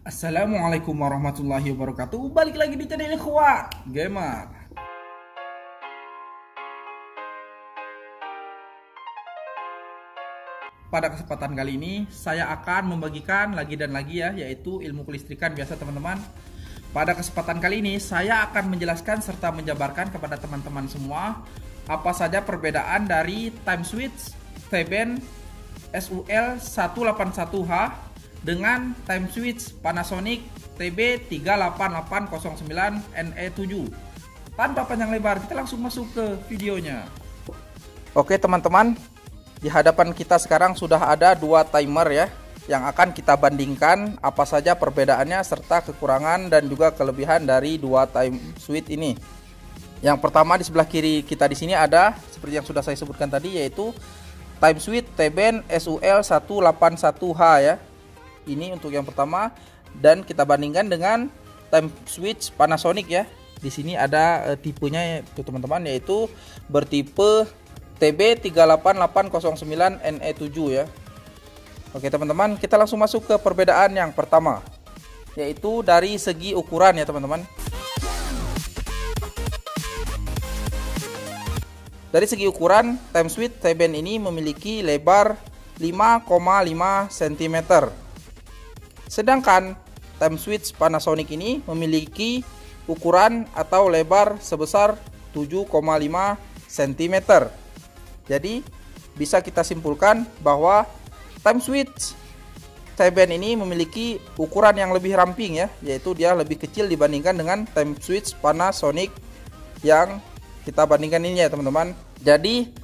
Assalamualaikum warahmatullahi wabarakatuh. Balik lagi di channel Ikhwa Gamer. Pada kesempatan kali ini saya akan membagikan lagi dan lagi yaitu ilmu kelistrikan biasa teman-teman. Pada kesempatan kali ini saya akan menjelaskan serta menjabarkan kepada teman-teman semua apa saja perbedaan dari time switch V-band SUL 181H dengan time switch Panasonic TB38809NE7. Tanpa panjang lebar, kita langsung masuk ke videonya. Oke teman-teman, di hadapan kita sekarang sudah ada dua timer yang akan kita bandingkan apa saja perbedaannya serta kekurangan dan juga kelebihan dari dua time switch ini. Yang pertama di sebelah kiri kita di sini ada seperti yang sudah saya sebutkan tadi, yaitu time switch T-band SUL 181H Ini untuk yang pertama, dan kita bandingkan dengan time switch Panasonic Di sini ada tipenya teman-teman, yaitu bertipe TB38809NE7 Oke teman-teman, kita langsung masuk ke perbedaan yang pertama, yaitu dari segi ukuran teman-teman. Dari segi ukuran, time switch T-band ini memiliki lebar 5,5 cm. Sedangkan time switch Panasonic ini memiliki ukuran atau lebar sebesar 7,5 cm. Jadi bisa kita simpulkan bahwa time switch T-band ini memiliki ukuran yang lebih ramping yaitu dia lebih kecil dibandingkan dengan time switch Panasonic yang kita bandingkan ini teman-teman. Jadi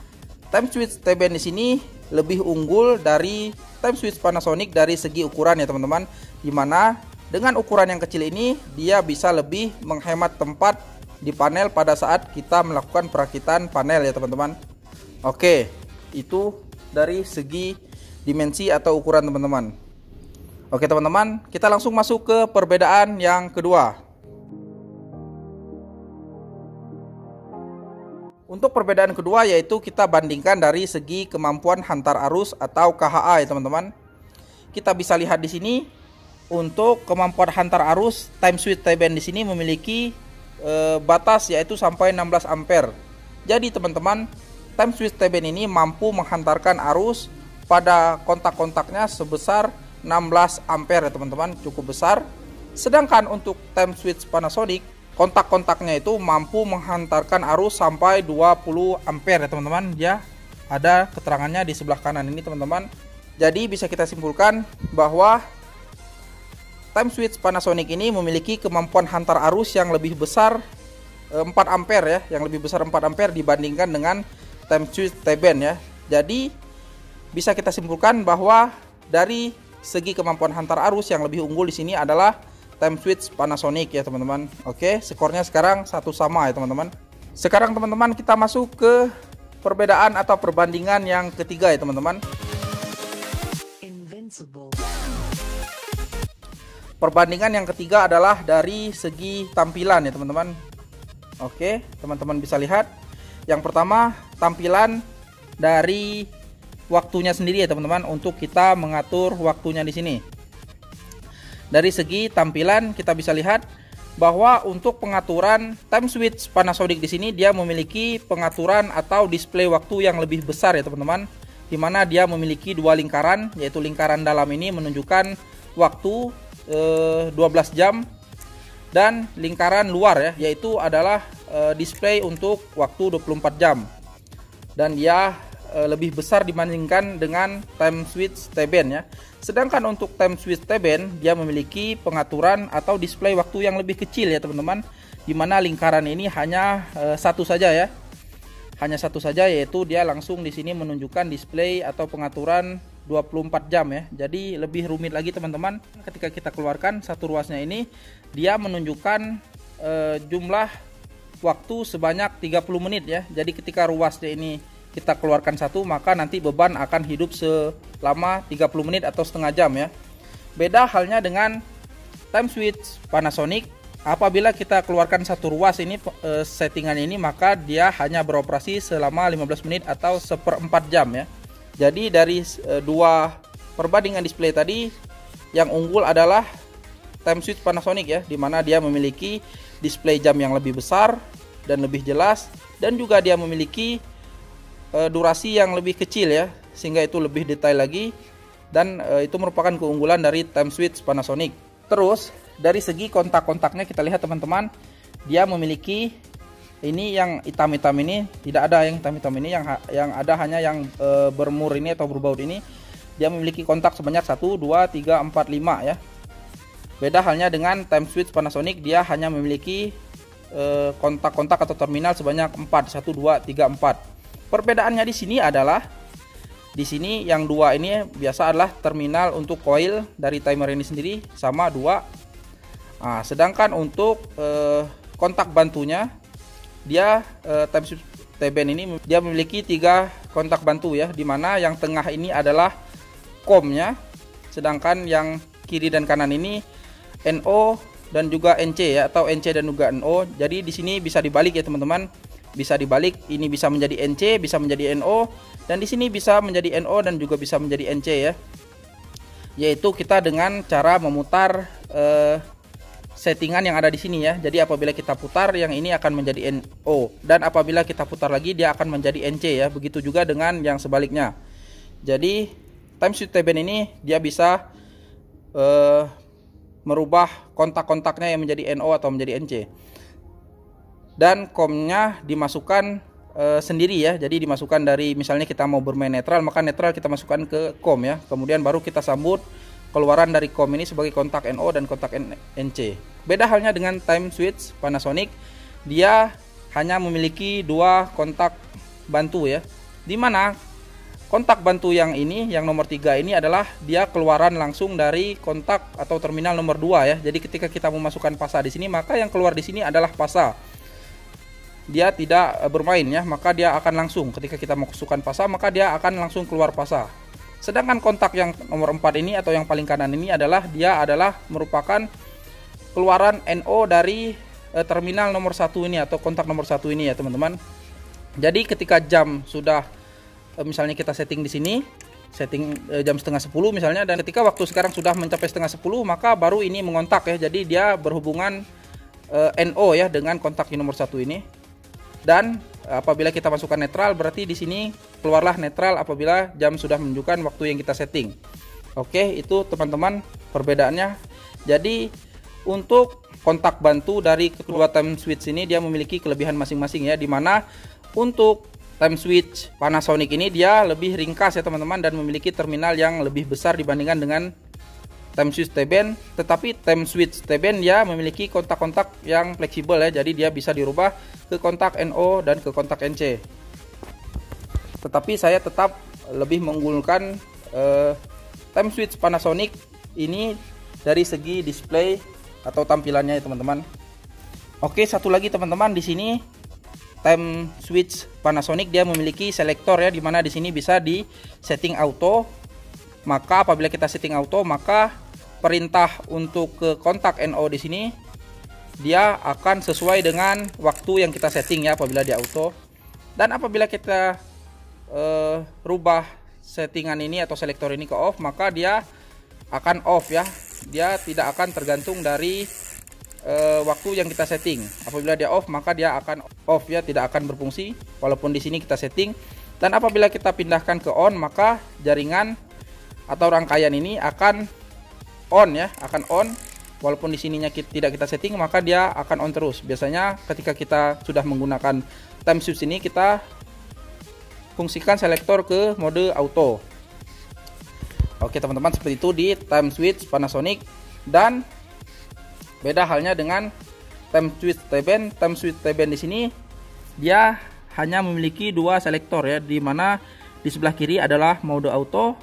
time switch T-band di sini lebih unggul dari time switch Panasonic dari segi ukuran teman-teman, dimana dengan ukuran yang kecil ini dia bisa lebih menghemat tempat di panel pada saat kita melakukan perakitan panel teman-teman. Oke, itu dari segi dimensi atau ukuran teman-teman. Oke teman-teman, kita langsung masuk ke perbedaan yang kedua. Untuk perbedaan kedua yaitu kita bandingkan dari segi kemampuan hantar arus atau KHA teman-teman. Kita bisa lihat di sini untuk kemampuan hantar arus time switch T-band di sini memiliki batas yaitu sampai 16 ampere. Jadi teman-teman, time switch T-band ini mampu menghantarkan arus pada kontak-kontaknya sebesar 16 ampere teman-teman, cukup besar. Sedangkan untuk time switch Panasonic, kontak-kontaknya itu mampu menghantarkan arus sampai 20 ampere teman-teman. Ada keterangannya di sebelah kanan ini teman-teman. Jadi bisa kita simpulkan bahwa time switch Panasonic ini memiliki kemampuan hantar arus yang lebih besar 4 ampere yang lebih besar 4 ampere dibandingkan dengan time switch T-band Jadi bisa kita simpulkan bahwa dari segi kemampuan hantar arus yang lebih unggul di sini adalah time switch Panasonic teman-teman. Oke, skornya sekarang satu sama teman-teman. Sekarang teman-teman kita masuk ke perbedaan atau perbandingan yang ketiga teman-teman. Perbandingan yang ketiga adalah dari segi tampilan teman-teman. Oke, teman-teman bisa lihat. Yang pertama, tampilan dari waktunya sendiri teman-teman, untuk kita mengatur waktunya di sini. Dari segi tampilan kita bisa lihat bahwa untuk pengaturan time switch Panasonic di sini dia memiliki pengaturan atau display waktu yang lebih besar teman-teman, di mana dia memiliki dua lingkaran, yaitu lingkaran dalam ini menunjukkan waktu 12 jam dan lingkaran luar yaitu adalah display untuk waktu 24 jam. Dan dia lebih besar dibandingkan dengan time switch T-band Sedangkan untuk time switch T-band dia memiliki pengaturan atau display waktu yang lebih kecil teman-teman, di mana lingkaran ini hanya satu saja hanya satu saja, yaitu dia langsung di sini menunjukkan display atau pengaturan 24 jam Jadi lebih rumit lagi teman-teman. Ketika kita keluarkan satu ruasnya ini, dia menunjukkan jumlah waktu sebanyak 30 menit Jadi ketika ruasnya ini kita keluarkan satu, maka nanti beban akan hidup selama 30 menit atau setengah jam Beda halnya dengan time switch Panasonic. Apabila kita keluarkan satu ruas ini settingan ini, maka dia hanya beroperasi selama 15 menit atau seperempat jam Jadi dari dua perbandingan display tadi, yang unggul adalah time switch Panasonic ya, dimana dia memiliki display jam yang lebih besar dan lebih jelas, dan juga dia memiliki durasi yang lebih kecil ya, sehingga itu lebih detail lagi, dan itu merupakan keunggulan dari time switch Panasonic. Terus dari segi kontak-kontaknya kita lihat teman-teman, dia memiliki ini yang hitam-hitam ini, tidak ada yang hitam-hitam ini, yang ada hanya yang bermur ini atau berbaut ini. Dia memiliki kontak sebanyak 1, 2, 3, 4, 5 ya. Beda halnya dengan time switch Panasonic, dia hanya memiliki kontak-kontak atau terminal sebanyak 4, 1, 2, 3, 4. Perbedaannya di sini adalah, di sini yang 2 ini biasa adalah terminal untuk coil dari timer ini sendiri, sama 2. Nah, sedangkan untuk kontak bantunya, dia time switch T-band ini dia memiliki 3 kontak bantu ya, dimana yang tengah ini adalah COM-nya, sedangkan yang kiri dan kanan ini NO dan juga NC ya, atau NC dan juga NO. Jadi di sini bisa dibalik ya teman-teman, bisa dibalik, ini bisa menjadi NC, bisa menjadi NO, dan di sini bisa menjadi NO dan juga bisa menjadi NC ya. Yaitu kita dengan cara memutar settingan yang ada di sini ya. Jadi apabila kita putar, yang ini akan menjadi NO, dan apabila kita putar lagi dia akan menjadi NC ya. Begitu juga dengan yang sebaliknya. Jadi time switch T-band ini dia bisa merubah kontak-kontaknya yang menjadi NO atau menjadi NC. Dan COM-nya dimasukkan sendiri ya. Jadi dimasukkan dari, misalnya kita mau bermain netral, maka netral kita masukkan ke COM ya. Kemudian baru kita sambut keluaran dari COM ini sebagai kontak NO dan kontak NC. Beda halnya dengan time switch Panasonic, dia hanya memiliki 2 kontak bantu ya, dimana kontak bantu yang ini, yang nomor 3 ini adalah dia keluaran langsung dari kontak atau terminal nomor 2 ya. Jadi ketika kita memasukkan pasa di sini, maka yang keluar di sini adalah pasa. Dia tidak bermain ya, maka dia akan langsung, ketika kita masukkan pasa, maka dia akan langsung keluar pasa. Sedangkan kontak yang nomor 4 ini atau yang paling kanan ini adalah, dia adalah merupakan keluaran NO dari terminal nomor 1 ini atau kontak nomor 1 ini ya teman-teman. Jadi ketika jam sudah misalnya kita setting di sini, setting jam setengah 10 misalnya, dan ketika waktu sekarang sudah mencapai setengah 10, maka baru ini mengontak ya. Jadi dia berhubungan NO ya dengan kontak yang nomor 1 ini. Dan apabila kita masukkan netral, berarti di sini keluarlah netral apabila jam sudah menunjukkan waktu yang kita setting. Oke, itu teman-teman perbedaannya. Jadi untuk kontak bantu dari kedua time switch ini dia memiliki kelebihan masing-masing ya, dimana untuk time switch Panasonic ini dia lebih ringkas ya teman-teman, dan memiliki terminal yang lebih besar dibandingkan dengan time switch T-band. Tetapi time switch T-band dia memiliki kontak-kontak yang fleksibel ya, jadi dia bisa dirubah ke kontak NO dan ke kontak NC. Tetapi saya tetap lebih mengunggulkan time switch Panasonic ini dari segi display atau tampilannya ya teman-teman. Oke, satu lagi teman-teman, di sini time switch Panasonic dia memiliki selektor ya, dimana di sini bisa di setting auto. Maka apabila kita setting auto, maka perintah untuk ke kontak NO di sini dia akan sesuai dengan waktu yang kita setting ya apabila di auto. Dan apabila kita rubah settingan ini atau selektor ini ke off, maka dia akan off ya. Dia tidak akan tergantung dari waktu yang kita setting. Apabila dia off, maka dia akan off ya, tidak akan berfungsi walaupun di sini kita setting. Dan apabila kita pindahkan ke on, maka jaringan atau rangkaian ini akan on ya, akan on walaupun di sininya tidak kita setting, maka dia akan on terus. Biasanya ketika kita sudah menggunakan time switch ini, kita fungsikan selektor ke mode auto. Oke teman-teman, seperti itu di time switch Panasonic. Dan beda halnya dengan time switch T-band. Time switch T-band di sini dia hanya memiliki 2 selektor ya, di mana di sebelah kiri adalah mode auto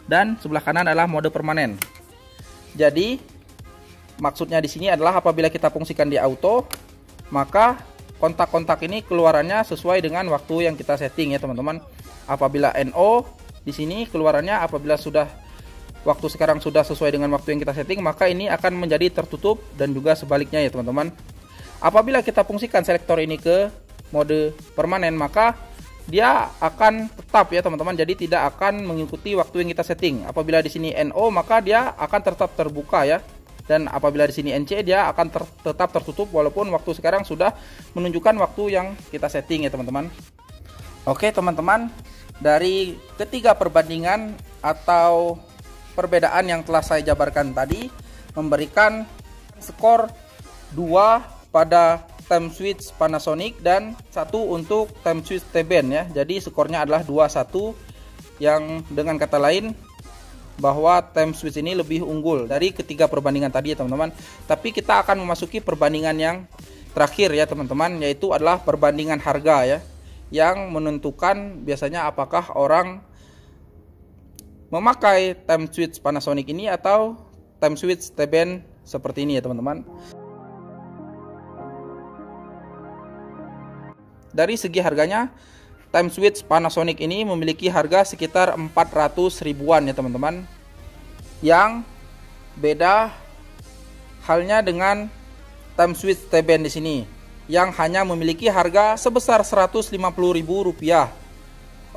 dan sebelah kanan adalah mode permanen. Jadi maksudnya di sini adalah apabila kita fungsikan di auto, maka kontak-kontak ini keluarannya sesuai dengan waktu yang kita setting ya teman-teman. Apabila NO di sini keluarannya apabila sudah waktu sekarang sudah sesuai dengan waktu yang kita setting, maka ini akan menjadi tertutup, dan juga sebaliknya ya teman-teman. Apabila kita fungsikan selektor ini ke mode permanen, maka dia akan tetap ya teman-teman, jadi tidak akan mengikuti waktu yang kita setting. Apabila di sini NO, maka dia akan tetap terbuka ya, Dan apabila di sini NC, dia akan tetap tertutup walaupun waktu sekarang sudah menunjukkan waktu yang kita setting ya teman-teman. Oke teman-teman, dari ketiga perbandingan atau perbedaan yang telah saya jabarkan tadi memberikan skor 2 pada time switch Panasonic dan 1 untuk time switch T-band ya. Jadi skornya adalah 2-1, yang dengan kata lain bahwa time switch ini lebih unggul dari ketiga perbandingan tadi ya teman-teman. Tapi kita akan memasuki perbandingan yang terakhir ya teman-teman, yaitu adalah perbandingan harga ya, yang menentukan biasanya apakah orang memakai time switch Panasonic ini atau time switch T-band seperti ini ya teman-teman. Dari segi harganya, time switch Panasonic ini memiliki harga sekitar 400 ribuan ya teman-teman. Yang beda halnya dengan time switch T-band di sini, yang hanya memiliki harga sebesar Rp150.000.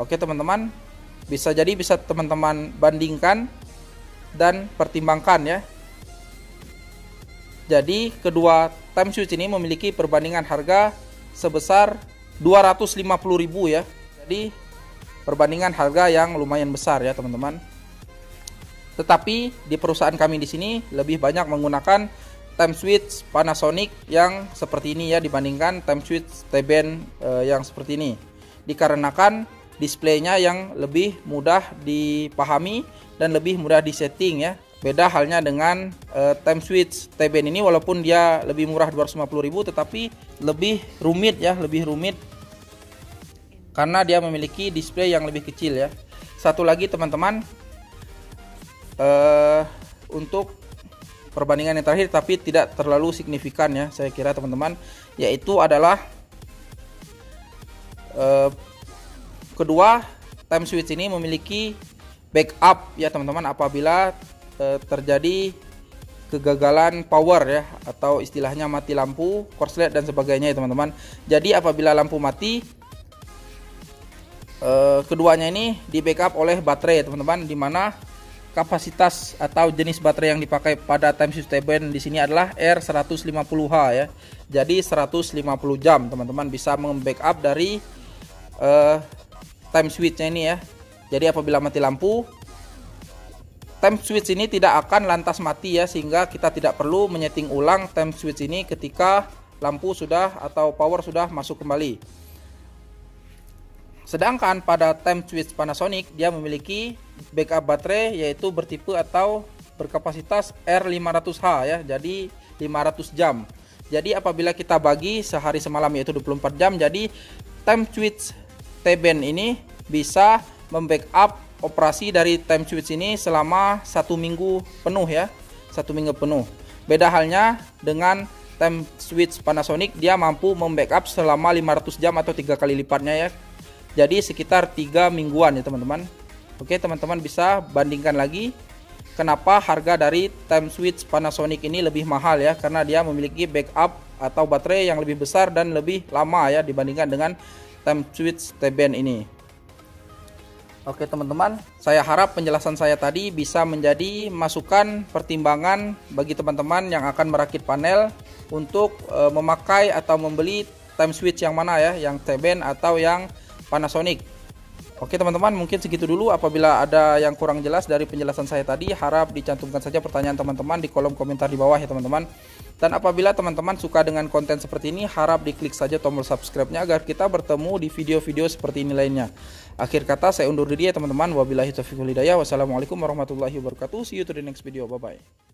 Oke teman-teman, bisa teman-teman bandingkan dan pertimbangkan ya. Jadi kedua time switch ini memiliki perbandingan harga sebesar Rp250.000 ya. Jadi perbandingan harga yang lumayan besar ya teman-teman. Tetapi di perusahaan kami di sini lebih banyak menggunakan time switch Panasonic yang seperti ini ya, dibandingkan time switch T-band yang seperti ini. Dikarenakan displaynya yang lebih mudah dipahami dan lebih mudah disetting ya. Beda halnya dengan time switch T-band ini, walaupun dia lebih murah 250.000 tetapi lebih rumit ya, lebih rumit karena dia memiliki display yang lebih kecil ya. Satu lagi teman-teman, untuk perbandingan yang terakhir tapi tidak terlalu signifikan ya saya kira teman-teman, yaitu adalah kedua time switch ini memiliki backup ya teman-teman apabila terjadi kegagalan power ya, atau istilahnya mati lampu, korslet dan sebagainya ya teman-teman. Jadi apabila lampu mati, keduanya ini di backup oleh baterai ya teman-teman, dimana kapasitas atau jenis baterai yang dipakai pada time switch T-band di sini adalah R150H ya. Jadi 150 jam teman-teman bisa membackup dari time switchnya ini ya. Jadi apabila mati lampu, time switch ini tidak akan lantas mati ya, sehingga kita tidak perlu menyeting ulang time switch ini ketika lampu sudah atau power sudah masuk kembali. Sedangkan pada time switch Panasonic dia memiliki backup baterai yaitu bertipe atau berkapasitas R500H ya, jadi 500 jam. Jadi apabila kita bagi sehari semalam yaitu 24 jam, jadi time switch T-band ini bisa membackup operasi dari time switch ini selama 1 minggu penuh ya, 1 minggu penuh. Beda halnya dengan time switch Panasonic, dia mampu membackup selama 500 jam atau 3 kali lipatnya ya. Jadi sekitar 3 mingguan ya teman-teman. Oke teman-teman bisa bandingkan lagi kenapa harga dari time switch Panasonic ini lebih mahal ya, karena dia memiliki backup atau baterai yang lebih besar dan lebih lama ya dibandingkan dengan time switch T-band ini. Oke teman-teman, saya harap penjelasan saya tadi bisa menjadi masukan pertimbangan bagi teman-teman yang akan merakit panel untuk memakai atau membeli time switch yang mana ya, yang T-band atau yang Panasonic. Oke teman-teman, mungkin segitu dulu. Apabila ada yang kurang jelas dari penjelasan saya tadi, harap dicantumkan saja pertanyaan teman-teman di kolom komentar di bawah ya teman-teman. Dan apabila teman-teman suka dengan konten seperti ini, harap diklik saja tombol subscribe-nya agar kita bertemu di video-video seperti ini lainnya. Akhir kata saya undur diri ya teman-teman. Wabillahi taufiq wal hidayah. Wassalamualaikum warahmatullahi wabarakatuh. See you to the next video. Bye bye.